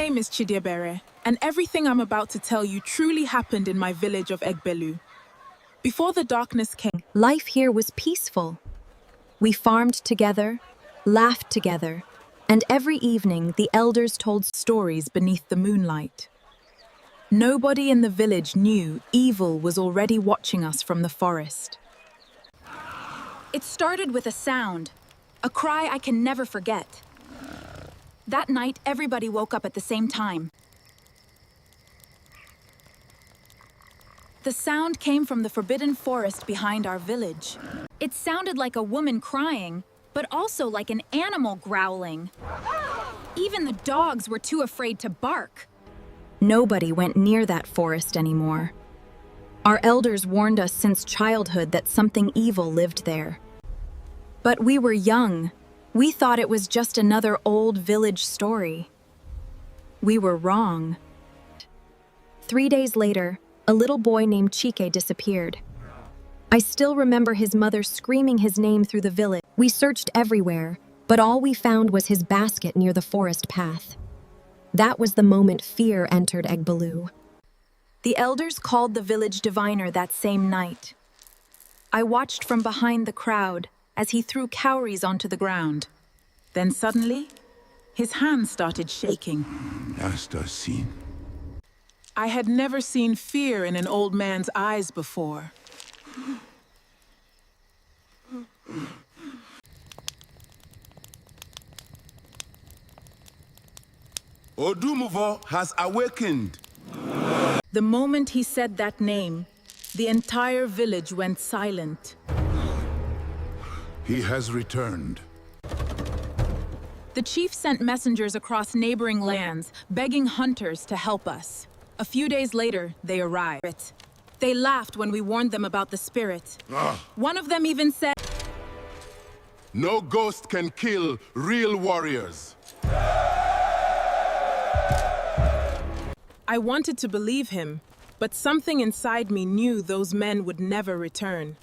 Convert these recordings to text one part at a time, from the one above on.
name is Chidiebere, and everything I'm about to tell you truly happened in my village of Egbelu. Before the darkness came, Life here was peaceful. We farmed together, laughed together, and every evening the elders told stories beneath the moonlight. Nobody in the village knew evil was already watching us from the forest. It started with a sound, a cry I can never forget. That night, everybody woke up at the same time. The sound came from the forbidden forest behind our village. It sounded like a woman crying, but also like an animal growling. Even the dogs were too afraid to bark. Nobody went near that forest anymore. Our elders warned us since childhood that something evil lived there. But we were young. We thought it was just another old village story. We were wrong. 3 days later, a little boy named Chike disappeared. I still remember his mother screaming his name through the village. We searched everywhere, but all we found was his basket near the forest path. That was the moment fear entered Egbelu. The elders called the village diviner that same night. I watched from behind the crowd as he threw cowries onto the ground. then suddenly, his hand started shaking. I had never seen fear in an old man's eyes before. Odumuvo has awakened. The moment he said that name, the entire village went silent. He has returned. The chief sent messengers across neighboring lands, begging hunters to help us. A few days later, they arrived. They laughed when we warned them about the spirit. One of them even said, No ghost can kill real warriors. I wanted to believe him, but something inside me knew those men would never return.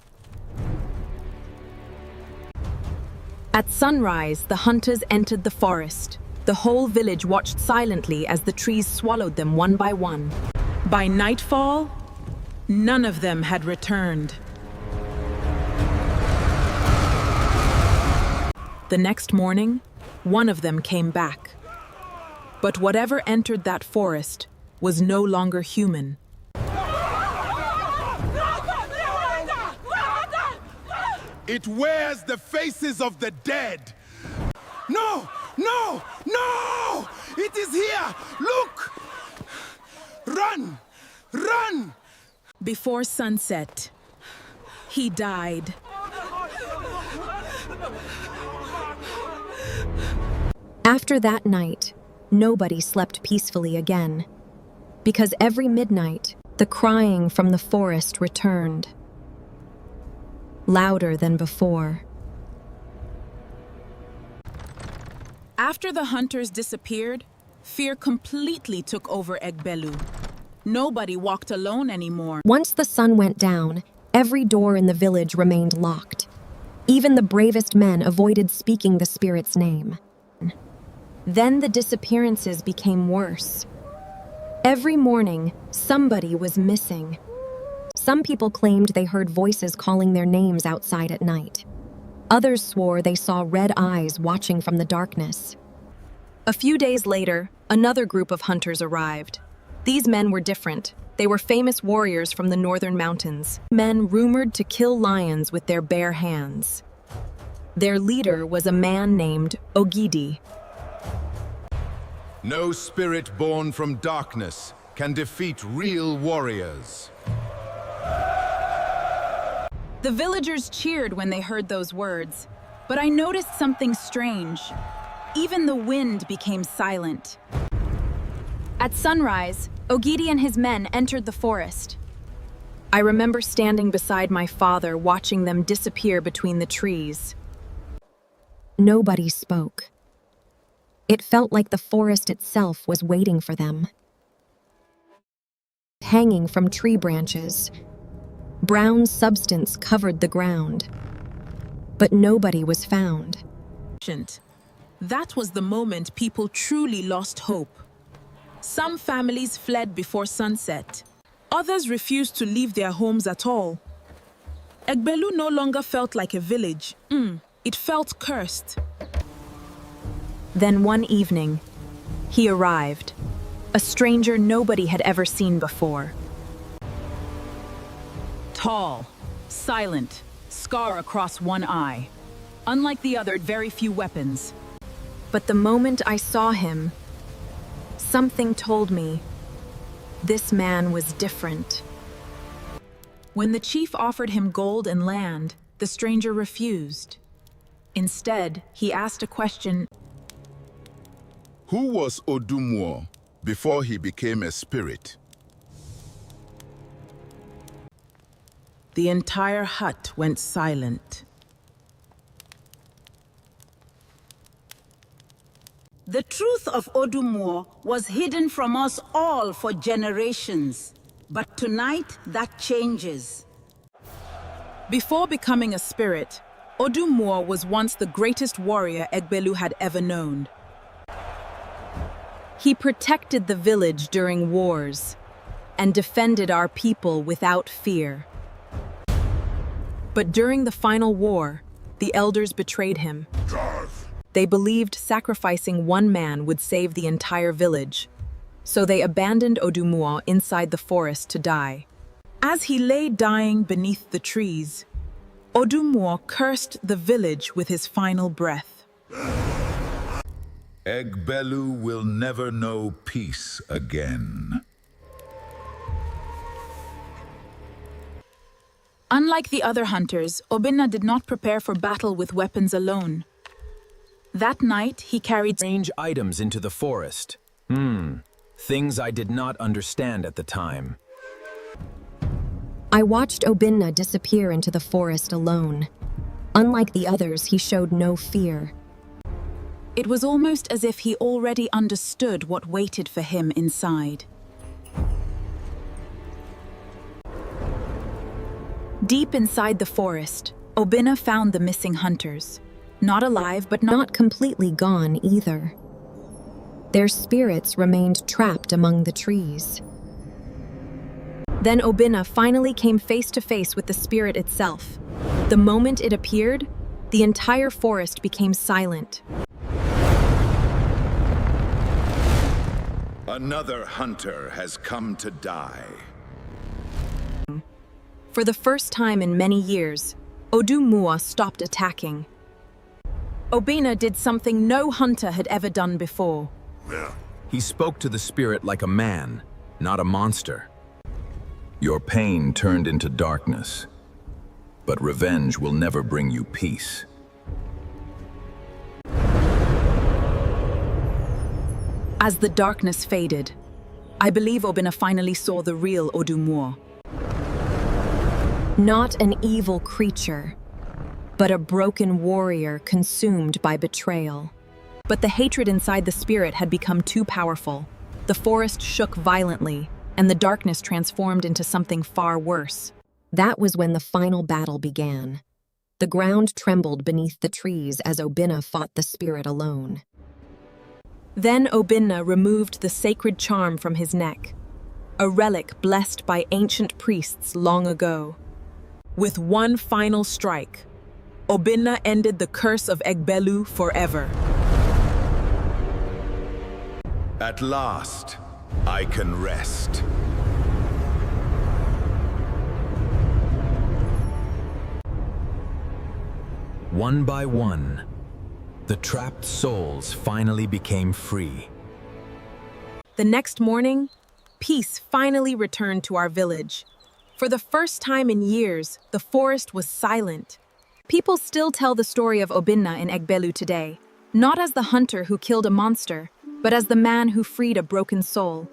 At sunrise, the hunters entered the forest. The whole village watched silently as the trees swallowed them one by one. By nightfall, none of them had returned. The next morning, one of them came back. But whatever entered that forest was no longer human. It wears the faces of the dead. No! No! No! It is here! Look! Run! Run! Before sunset, he died. After that night, nobody slept peacefully again. Because every midnight, the crying from the forest returned. Louder than before. After the hunters disappeared, fear completely took over Egbelu. Nobody walked alone anymore. Once the sun went down, every door in the village remained locked. Even the bravest men avoided speaking the spirit's name. Then the disappearances became worse. Every morning, somebody was missing. Some people claimed they heard voices calling their names outside at night. Others swore they saw red eyes watching from the darkness. A few days later, another group of hunters arrived. These men were different. They were famous warriors from the northern mountains, men rumored to kill lions with their bare hands. Their leader was a man named Ogidi. No spirit born from darkness can defeat real warriors. The villagers cheered when they heard those words, but I noticed something strange. Even the wind became silent. At sunrise, Ogidi and his men entered the forest. I remember standing beside my father, watching them disappear between the trees. Nobody spoke. It felt like the forest itself was waiting for them. Hanging from tree branches, brown substance covered the ground. But nobody was found. That was the moment people truly lost hope. Some families fled before sunset. Others refused to leave their homes at all. Egbelu no longer felt like a village. It felt cursed. Then one evening, he arrived, a stranger nobody had ever seen before. Tall, silent, scar across one eye. Unlike the other, very few weapons. But the moment I saw him, something told me this man was different. When the chief offered him gold and land, the stranger refused. Instead, he asked a question. Who was Odumuo before he became a spirit? The entire hut went silent. The truth of Odumuo was hidden from us all for generations. But tonight, that changes. Before becoming a spirit, Odumuo was once the greatest warrior Egbelu had ever known. He protected the village during wars and defended our people without fear. But during the final war, the elders betrayed him. They believed sacrificing one man would save the entire village, so they abandoned Odumuo inside the forest to die. As he lay dying beneath the trees, Odumuo cursed the village with his final breath. Egbelu will never know peace again. Unlike the other hunters, Obinna did not prepare for battle with weapons alone. That night, he carried strange items into the forest. Things I did not understand at the time. I watched Obinna disappear into the forest alone. Unlike the others, he showed no fear. It was almost as if he already understood what waited for him inside. Deep inside the forest, Obinna found the missing hunters. Not alive, but Not completely gone either. Their spirits remained trapped among the trees. Then Obinna finally came face to face with the spirit itself. The moment it appeared, the entire forest became silent. Another hunter has come to die. For the first time in many years, Odumuo stopped attacking. Obinna did something no hunter had ever done before. He spoke to the spirit like a man, not a monster. Your pain turned into darkness, but revenge will never bring you peace. As the darkness faded, I believe Obinna finally saw the real Odumuo. Not an evil creature, but a broken warrior consumed by betrayal. But the hatred inside the spirit had become too powerful. The forest shook violently, and the darkness transformed into something far worse. That was when the final battle began. The ground trembled beneath the trees as Obinna fought the spirit alone. Then Obinna removed the sacred charm from his neck, a relic blessed by ancient priests long ago. With one final strike, Obinna ended the curse of Egbelu forever. At last, I can rest. One by one, the trapped souls finally became free. The next morning, peace finally returned to our village. For the first time in years, the forest was silent. People still tell the story of Obinna in Egbelu today, not as the hunter who killed a monster, but as the man who freed a broken soul.